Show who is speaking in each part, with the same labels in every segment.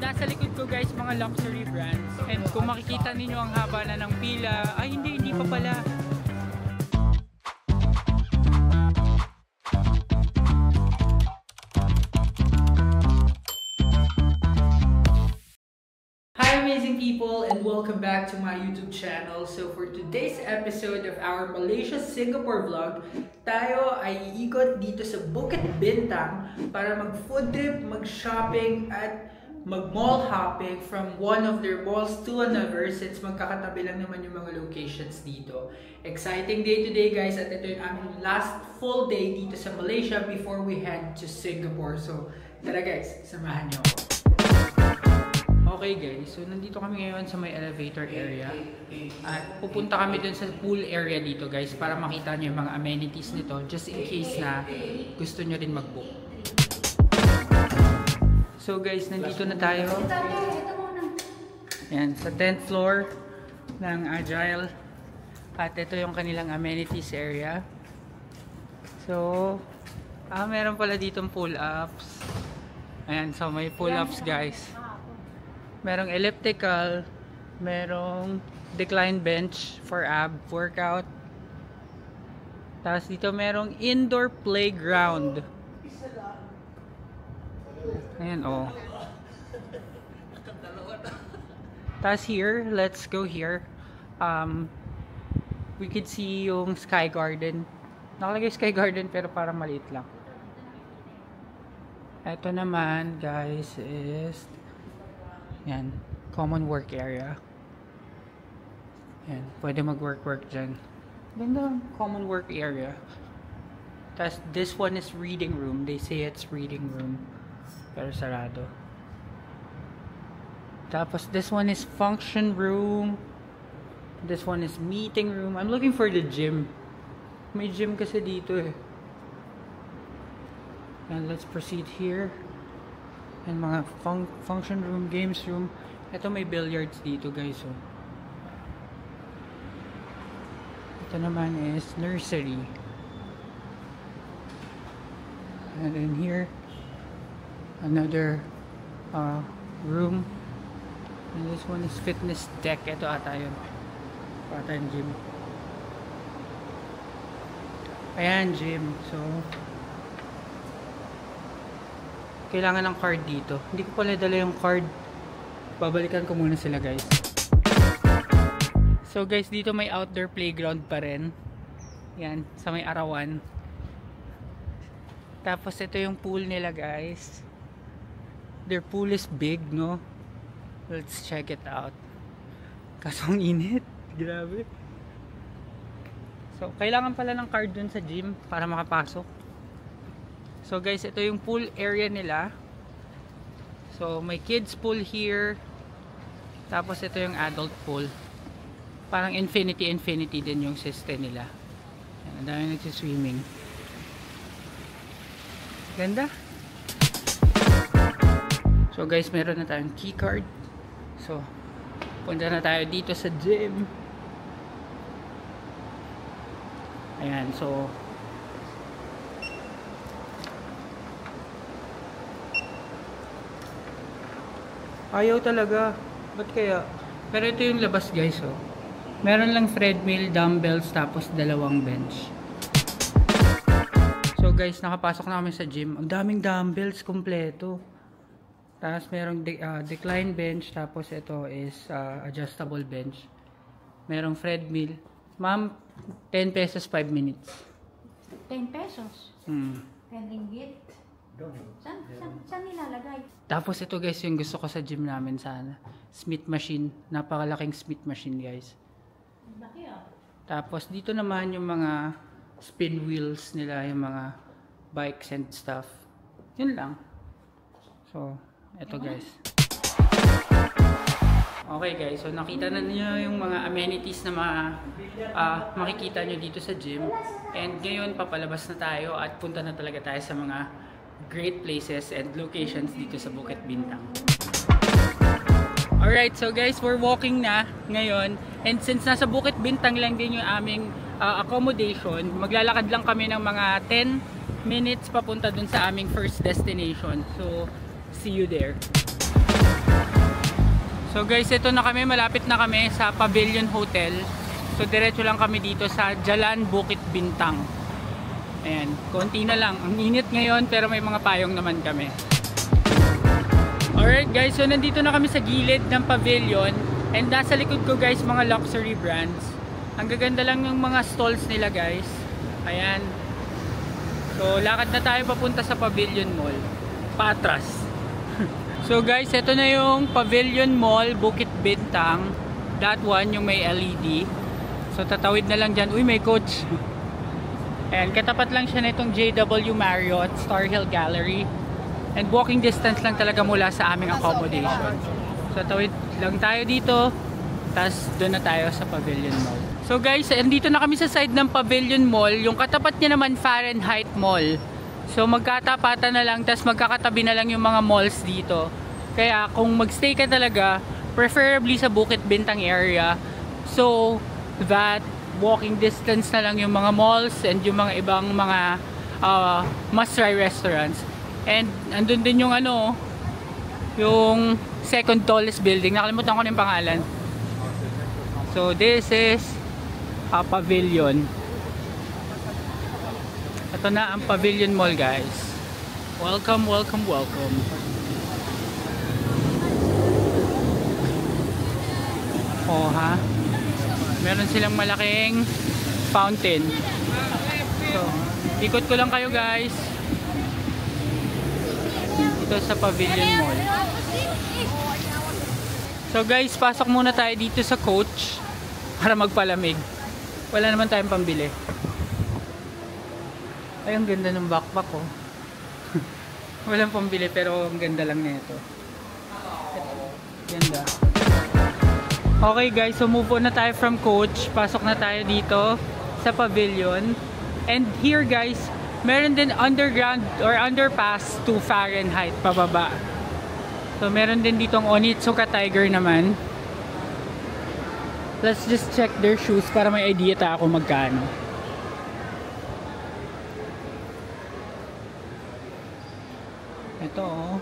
Speaker 1: nasa likod ko guys, mga luxury brands. And kung makikita ninyo ang haba na ng pila, ay hindi pa pala. Hi amazing people and welcome back to my YouTube channel. So for today's episode of our Malaysia-Singapore vlog, tayo ay iikot dito sa Bukit Bintang para mag-food trip, mag-shopping at mag-mall hopping from one of their malls to another since magkakatabi lang naman yung mga locations dito. Exciting day today guys at ito yung aming last full day dito sa Malaysia before we head to Singapore. So tara guys, samahan nyo ako. Okay guys, so nandito kami ngayon sa may elevator area at pupunta kami dun sa pool area dito guys para makita nyo yung mga amenities nito just in case na gusto nyo rin mag-book. So guys, nandito na tayo. Yan, sa 10th floor ng Agile at ito yung kanilang amenities area. So, meron pala ditong pull-ups. Ayan, so may pull-ups guys. Merong elliptical, merong decline bench for ab workout. Tapos dito merong indoor playground. Ayan, oh. Tapos here, let's go here. We could see yung Sky Garden. Nakalagay Sky Garden pero parang maliit lang. Ito naman, guys, is yan, common work area. Yan, pwede mag-work dyan. Ganda, common work area. Tapos this one is reading room. They say it's reading room. Pero sarado. Tapos this one is function room. This one is meeting room. I'm looking for the gym. May gym kasi dito eh. And let's proceed here. And mga function room, games room. Ito may billiards dito guys. So. Ito naman is nursery. And then here, another room. And this one is fitness deck. Ito ata yun. Ata yung gym. Ayan, gym. So, kailangan ng card dito. Hindi ko pala dala yung card. Babalikan ko muna sila guys. So guys, dito may outdoor playground pa rin. Yan, sa may arawan. Tapos ito yung pool nila guys. Their pool is big, no? Let's check it out. Kaso ang init. Grabe. So, kailangan pala ng card dun sa gym para makapasok. So guys, ito yung pool area nila. So may kids pool here. Tapos ito yung adult pool. Parang infinity din yung system nila. Ang dami nagsiswimming. Ganda. So guys, meron na tayong key card. So punta na tayo dito sa gym. Ayan, so ayaw talaga. Ba't kaya? Pero ito yung labas guys, oh. Meron lang treadmill, dumbbells, tapos dalawang bench. So guys, nakapasok na kami sa gym. Ang daming dumbbells, kompleto. Tapos merong decline bench, tapos ito is adjustable bench. Merong treadmill. Ma'am, 10 pesos 5 minutes.
Speaker 2: 10 pesos? 10 ringgit? Saan nilalagay?
Speaker 1: Tapos ito guys yung gusto ko sa gym namin sana. Smith machine. Napakalaking Smith machine guys.
Speaker 2: Laki ah.
Speaker 1: Tapos dito naman yung mga spin wheels nila. Yung mga bikes and stuff. Yun lang. So, ito guys. Okay guys. So nakita na niyo yung mga amenities na makikita nyo dito sa gym. And ngayon papalabas na tayo at punta na talaga tayo sa mga great places and locations dito sa Bukit Bintang. Alright, so guys, we're walking na ngayon. And since nasa Bukit Bintang lang din yung aming accommodation, maglalakad lang kami ng mga 10 minutes papunta dun sa aming first destination. So, see you there. So guys, ito na kami, malapit na kami sa Pavilion Hotel. So diretso lang kami dito sa Jalan Bukit Bintang. Ayan, konti na lang. Ang init ngayon pero may mga payong naman kami. Alright guys, so nandito na kami sa gilid ng pavilion. And nasa likod ko guys, mga luxury brands. Ang gaganda lang yung mga stalls nila guys. Ayan. So lakad na tayo papunta sa Pavilion Mall. Patras. So guys, ito na yung Pavilion Mall Bukit Bintang. That one, yung may LED. So tatawid na lang dyan. Uy, may coach. Ayan, katapat lang siya na itong JW Marriott Star Hill Gallery. And walking distance lang talaga mula sa aming accommodation. So tawid lang tayo dito. Tapos doon na tayo sa Pavilion Mall. So guys, andito na kami sa side ng Pavilion Mall. Yung katapat niya naman Fahrenheit Mall. So magkatapatan na lang. Tapos magkakatabi na lang yung mga malls dito. Kaya kung magstay ka talaga, preferably sa Bukit Bintang area. So that walking distance na lang yung mga malls and yung mga ibang mga must-try restaurants. And andun din yung ano, yung second tallest building. Nakalimutan ko na yung pangalan. So this is Pavilion. Ito na ang Pavilion Mall guys. Welcome, welcome, welcome. Oh ha. Meron silang malaking fountain. So, ikot ko lang kayo guys. Ito sa Pavilion Mall. So guys, pasok muna tayo dito sa coach para magpalamig. Wala naman tayong pambili. Ay, ang ganda ng backpack ko. Walang pambili pero ang ganda lang nito. Ganda. Okay guys, so move on na tayo from coach. Pasok na tayo dito sa Pavilion. And here guys, meron din underground or underpass to Fahrenheit pababa. So meron din ditong Onitsuka Tiger naman. Let's just check their shoes para may idea tayo kung magkano. Ito oh.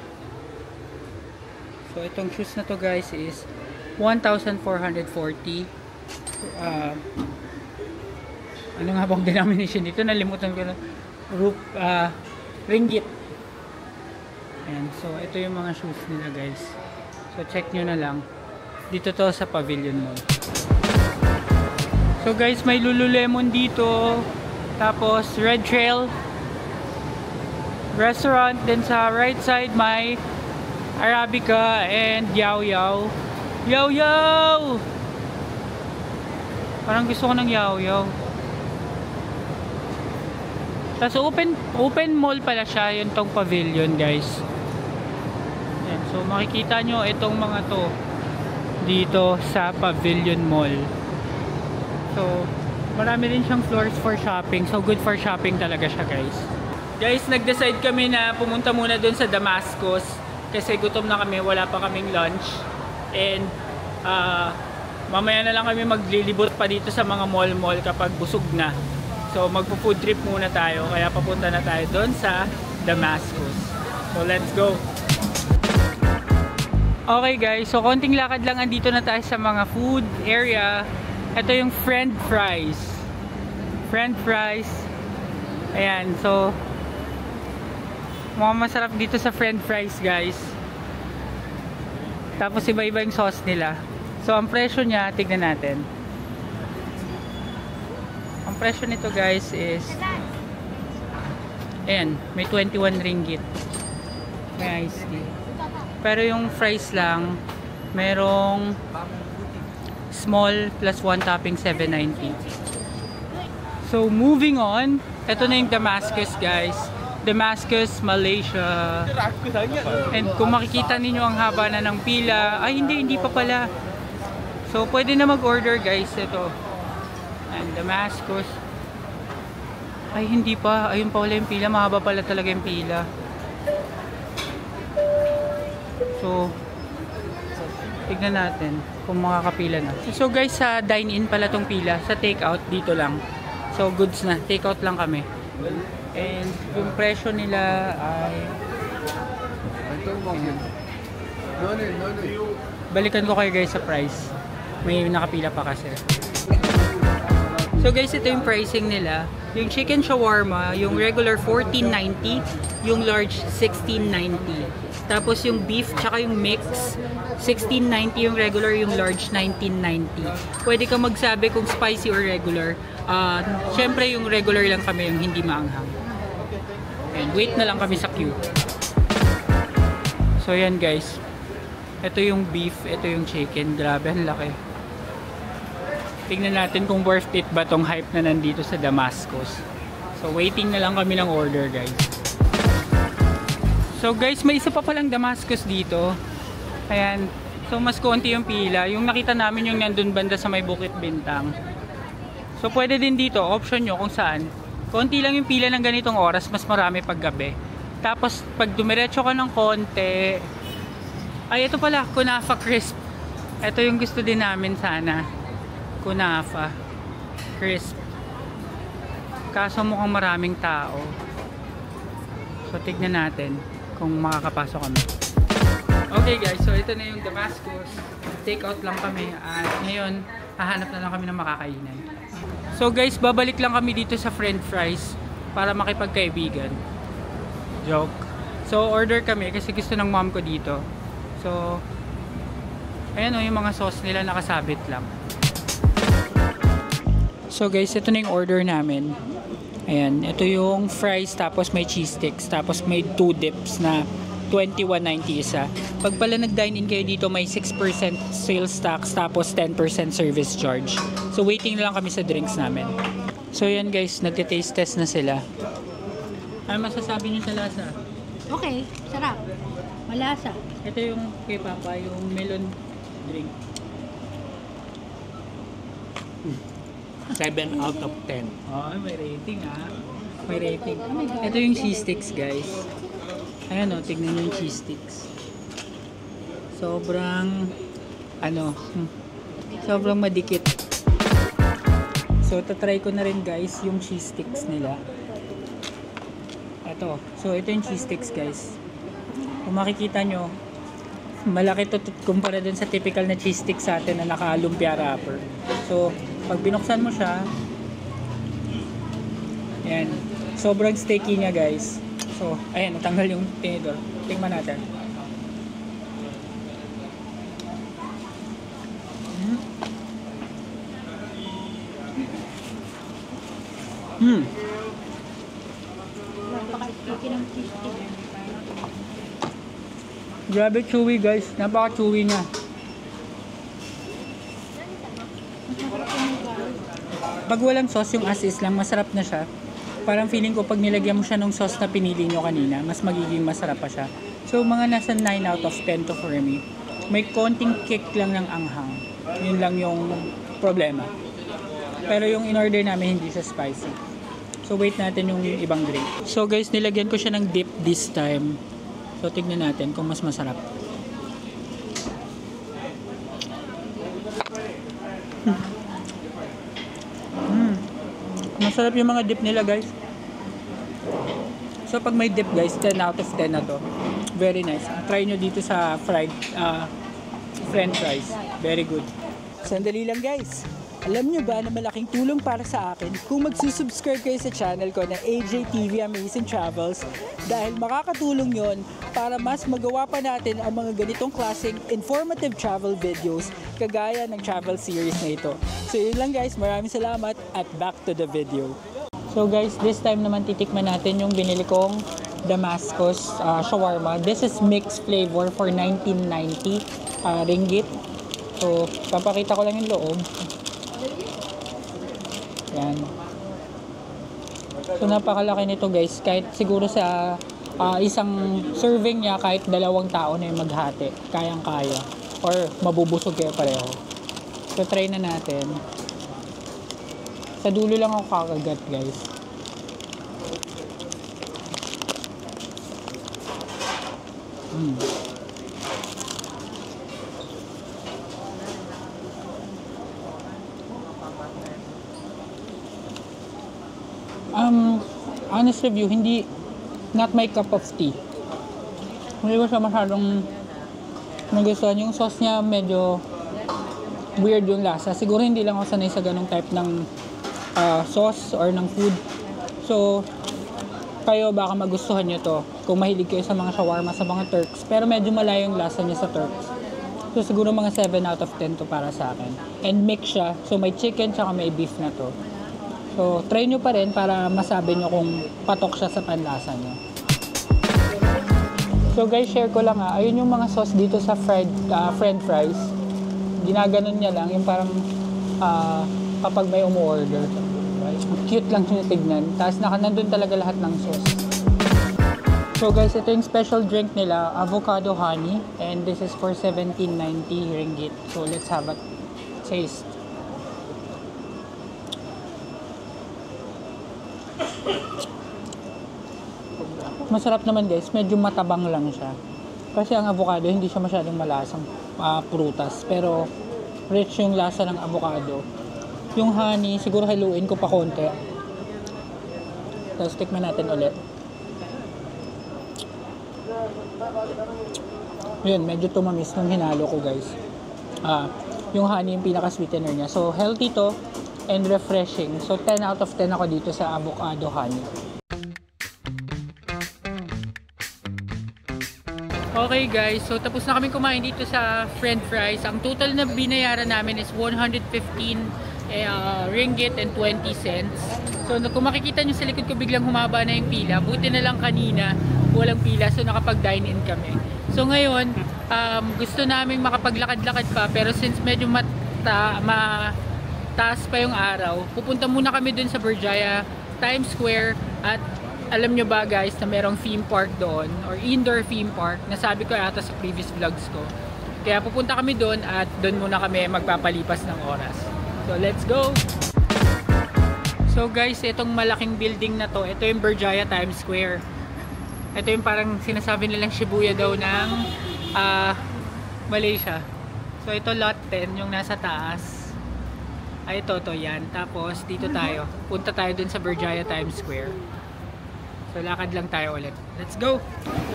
Speaker 1: So itong shoes na to guys is 1,440. Ano nga bang denomination dito? Nalimutan ko na. Ringgit. Ayan, so ito yung mga shoes nila guys. So check nyo na lang. Dito to sa Pavilion Mall. So guys, may Lululemon dito. Tapos Red Trail Restaurant. Then sa right side may Arabica and Yao Yao. Yao Yao! Parang gusto ko ng Yao Yao. Tapos open mall pala siya, yung tong pavilion guys. Yan. So makikita nyo itong mga to dito sa Pavilion Mall. So marami rin siyang floors for shopping. So good for shopping talaga siya guys. Guys, nag-decide kami na pumunta muna dun sa Damascus. Kasi gutom na kami, wala pa kaming lunch. And mamaya na lang kami maglilibot pa dito sa mga mall-mall kapag busog na. So magpo-food trip muna tayo, kaya papunta na tayo doon sa Damascus. So let's go! Okay guys, so konting lakad lang, andito na tayo sa mga food area. Ito yung French fries. French fries. Ayan, so mukhang masarap dito sa French fries guys. Tapos iba-iba yung sauce nila. So ang presyo niya, tignan natin. Ang presyo nito guys is ayan, may 21 ringgit. May iced tea. Pero yung fries lang, merong small plus one topping 7.90. So moving on, ito na yung Damascus guys. Damascus, Malaysia. And kung makikita ninyo ang haba na ng pila, ay hindi pa pala. So pwede na mag-order guys ito. And Damascus. Ay hindi pa, ayun pa wala yung pila, mahaba pala talaga yung pila. So tignan natin kung makakapila na. So guys, sa dine-in pala tong pila, sa take-out dito lang. So goods na, take-out lang kami. And yung presyo nila ay balikan ko kayo guys sa price. May nakapila pa kasi. So guys, ito yung pricing nila. Yung chicken shawarma, yung regular 14.90, yung large 16.90. Tapos yung beef tsaka yung mix 16.90 yung regular, yung large 19.90. Pwede ka magsabi kung spicy or regular. Syempre yung regular lang kami, yung hindi maanghang. And wait na lang kami sa queue. So yan guys. Ito yung beef, ito yung chicken. Grabe, ang laki. Tingnan natin kung worth it ba tong hype na nandito sa Damascus. So waiting na lang kami ng order guys. So guys, may isa pa palang Damascus dito. Ayan. So mas konti yung pila. Yung nakita namin yung nandun banda sa may Bukit Bintang. So pwede din dito, option nyo kung saan. Konti lang yung pila ng ganitong oras, mas marami pag gabi. Tapos pag dumiretso ka ng konti, ay ito pala, Kunafa Crisp. Ito yung gusto din namin sana. Kunafa Crisp. Kaso mukhang maraming tao. So tignan natin kung makakapasok kami. Okay guys, so ito na yung Damascus. Take out lang kami at ngayon hahanap na lang kami ng makakainan. So guys, babalik lang kami dito sa French fries para makipagkaibigan. Joke. So order kami kasi gusto ng mom ko dito. So ayan o, yung mga sauce nila nakasabit lang. So guys, ito na yung order namin. Ayan, ito yung fries tapos may cheese sticks tapos may 2 dips na 21.90 isa. Pag pala nag-dine-in kayo dito, may 6% sales tax tapos 10% service charge. So waiting na lang kami sa drinks namin. So yan guys, nagte-taste test na sila. Ano masasabi niyo sa lasa?
Speaker 2: Okay, sarap. Malasa.
Speaker 1: Ito yung kay Papa, yung melon drink.
Speaker 3: 7 out of 10.
Speaker 1: Oh, may rating ah. May rating. Ito yung cheese sticks guys. Ayan o, tignan nyo yung cheese sticks. Sobrang sobrang madikit. So tatry ko na rin guys yung cheese sticks nila. Ito. So ito yung cheese sticks guys. Kung makikita nyo, malaki to kumpara dun sa typical na cheese sticks sa atin na naka-lumpia wrapper. So pag binuksan mo siya, ayan, sobrang sticky niya guys. So, ayan, natanggal yung tinidor. Tingnan natin. Grabe chewy guys. Napaka-chewy niya. Pag walang sauce, yung as is lang, masarap na siya. Parang feeling ko pag nilagyan mo siya ng sauce na pinili nyo kanina, mas magiging masarap pa siya. So mga nasa 9 out of 10 to for me. May konting kick lang ng anghang. Yun lang yung problema. Pero yung in-order namin hindi siya spicy. So wait natin yung ibang drink. So guys, nilagyan ko siya ng dip this time. So tignan natin kung mas masarap. Masarap yung mga dip nila guys. So pag may dip guys, 10 out of 10 na to. Very nice. Try nyo dito sa French fries. Very good. Sandali lang guys. Alam nyo ba na malaking tulong para sa akin kung magsusubscribe kayo sa channel ko na AJTV Amazing Travels dahil makakatulong yon para mas magawa pa natin ang mga ganitong klaseng informative travel videos kagaya ng travel series na ito. So yun lang guys, maraming salamat at back to the video. So guys, this time naman titikman natin yung binili kong Damascus shawarma. This is mixed flavor for 1990 ringgit. So papakita ko lang yung loob. Yan. So napakalaki nito guys, kahit siguro sa isang serving niya, kahit 2 tao na yung maghati, kayang-kaya or mabubusog kayo pareho. So try na natin. Sa dulo lang ako kakagat guys. Honest review, not my cup of tea. Hindi ko siya masyadong
Speaker 3: nagustuhan yung sauce niya, medyo weird yung lasa. Siguro hindi lang ako sanay sa ganong type ng sauce or ng food. So, kayo baka magustuhan nyo to kung mahilig kayo sa mga shawarma, sa mga Turks. Pero medyo malayo yung lasa niya sa Turks. So, siguro mga 7 out of 10 to para sa akin. And mix siya. So, may chicken tsaka may beef na to. So, try nyo pa rin para masabi nyo kung patok siya sa panlasa nyo. So guys, share ko lang ayun yung mga sauce dito sa french fries. Ginaganon niya lang, yung parang kapag may umu-order. Cute lang siya tignan. Tapos nandun talaga lahat ng sauce. So guys, ito yung special drink nila, avocado honey. And this is for 17.90 ringgit. So let's have a taste. Masarap naman guys, medyo matabang lang siya. Kasi ang avocado, hindi siya masyadong malasang prutas. Pero rich yung lasa ng avocado. Yung honey, siguro haluin ko pa konti. Tapos tikman natin ulit. Yun, medyo tumamis nung hinalo ko guys. Yung honey yung pinaka-sweetener niya. So healthy to and refreshing. So 10 out of 10 ako dito sa avocado honey. Okay guys, so tapos na kami kumain dito sa french fries. Ang total na binayaran namin is 115 ringgit and 20 cents. So kung makikita nyo sa likod ko, biglang humaba na yung pila. Buti na lang kanina walang pila, so nakapag-dine in kami. So ngayon, gusto namin makapaglakad-lakad pa, pero since medyo mataas pa yung araw, pupunta muna kami dun sa Berjaya Times Square. At alam nyo ba guys na merong theme park doon, or indoor theme park, nasabi ko yata sa previous vlogs ko. Kaya pupunta kami doon at doon muna kami magpapalipas ng oras. So let's go! So guys, itong malaking building na to, ito yung Berjaya Times Square. Ito yung parang sinasabi nilang Shibuya daw ng Malaysia. So ito lot 10, yung nasa taas. Ay ito, yan. Tapos dito tayo. Punta tayo dun sa Berjaya Times Square. So lakad lang tayo ulit. Let's go!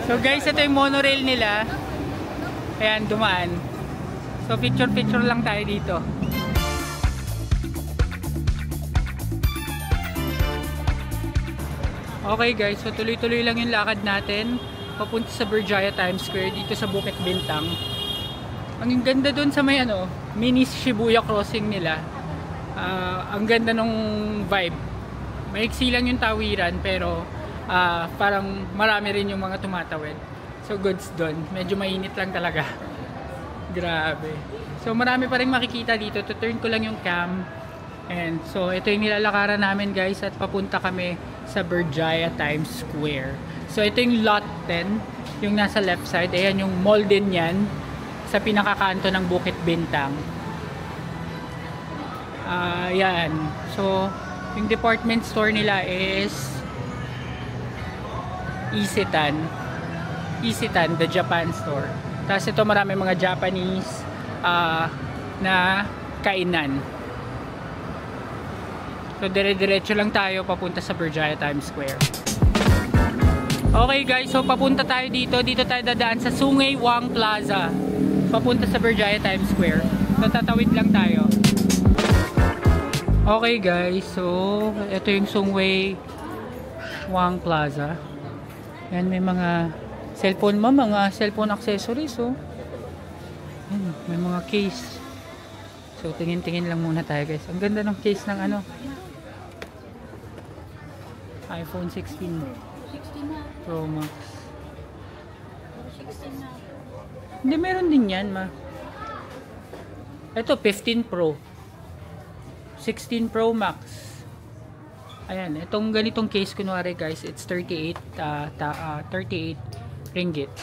Speaker 3: So guys, ito yung monorail nila. Ayan, dumaan. So picture lang tayo dito. Okay guys, so tuloy-tuloy lang yung lakad natin papunta sa Berjaya Times Square dito sa Bukit Bintang. Ang ganda dun sa may mini Shibuya crossing nila. Ang ganda nung vibe. Maiksi lang yung tawiran pero parang marami rin yung mga tumatawid. So goods dun. Medyo mainit lang talaga. Grabe. So marami pa rin makikita dito. To-turn ko lang yung cam. And so ito yung nilalakaran namin guys at papunta kami sa Berjaya Times Square. So ito yung lot 10, yung nasa left side. Ayan yung mall din yan sa pinakakanto ng Bukit Bintang. Ayan. So yung department store nila is Isetan, the Japan store. Tapos ito marami mga Japanese na kainan. So dire-diretso lang tayo papunta sa Berjaya Times Square. Okay guys, so papunta tayo dito. Dito tayo dadaan sa Sungei Wang Plaza. Papunta sa Berjaya Times Square. So tatawid lang tayo. Okay guys, so ito yung Sungei Wang Plaza. Yan, may mga cellphone, mga cellphone accessories. So yan, may mga case. So tingin-tingin lang muna tayo guys. Ang ganda ng case ng iPhone 16 Pro Max. Hindi, meron din yan ito 15 Pro, 16 Pro Max. Ayan, itong ganitong case kunwari guys, it's 38 ringgit.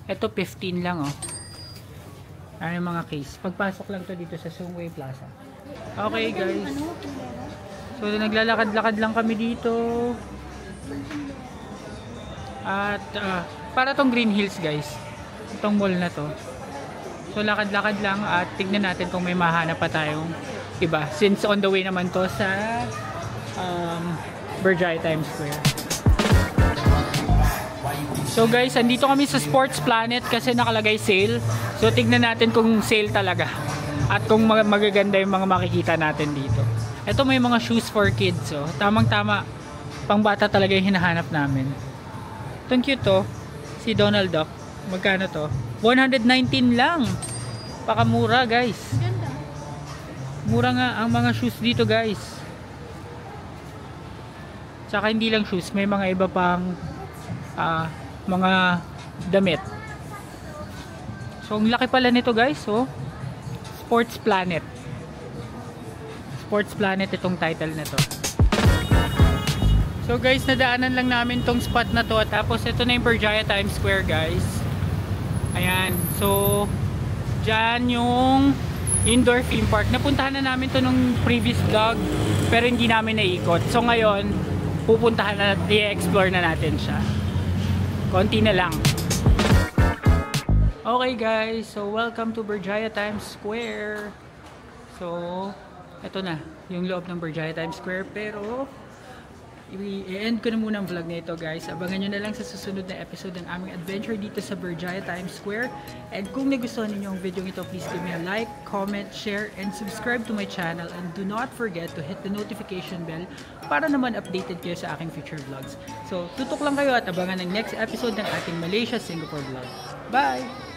Speaker 3: Ito 15 lang yung mga case. Pagpasok lang to dito sa Sungei Plaza. Okay guys, so naglalakad-lakad lang kami dito. At para tong Green Hills guys, itong mall na to. So lakad-lakad lang at tignan natin kung may mahanap pa tayong iba, since on the way naman to sa Berjaya Times Square. So guys, andito kami sa Sports Planet kasi nakalagay sale. So tignan natin kung sale talaga at kung magaganda yung mga makikita natin dito. Ito may mga shoes for kids, oh. Tamang-tama, pang bata talaga yung hinahanap namin. Itong cute to, si Donald Duck. Magkano to? 119 lang. Pakamura, guys.
Speaker 2: Ganda.
Speaker 3: Mura nga ang mga shoes dito, guys. Tsaka hindi lang shoes, may mga iba pang mga damit. So, ang laki pala nito, guys, oh. Sports Planet. Sports Planet itong title na to. So guys, nadaanan lang namin tong spot na to. Tapos ito na yung Berjaya Times Square, guys. Ayan. So, dyan yung indoor theme park. Napuntahan na namin to nung previous vlog, pero hindi namin naikot. So ngayon, pupuntahan na, i-explore na natin siya. Konti na lang. Okay guys, so welcome to Berjaya Times Square. So, ito na, yung loob ng Berjaya Times Square. Pero, i-end ko na muna ang vlog na ito, guys. Abangan nyo na lang sa susunod na episode ng aming adventure dito sa Berjaya Times Square. And kung nagustuhan ninyo ang video ito, please give me a like, comment, share, and subscribe to my channel. And do not forget to hit the notification bell para naman updated kayo sa aking future vlogs. So, tutok lang kayo at abangan ng next episode ng ating Malaysia, Singapore vlog. Bye!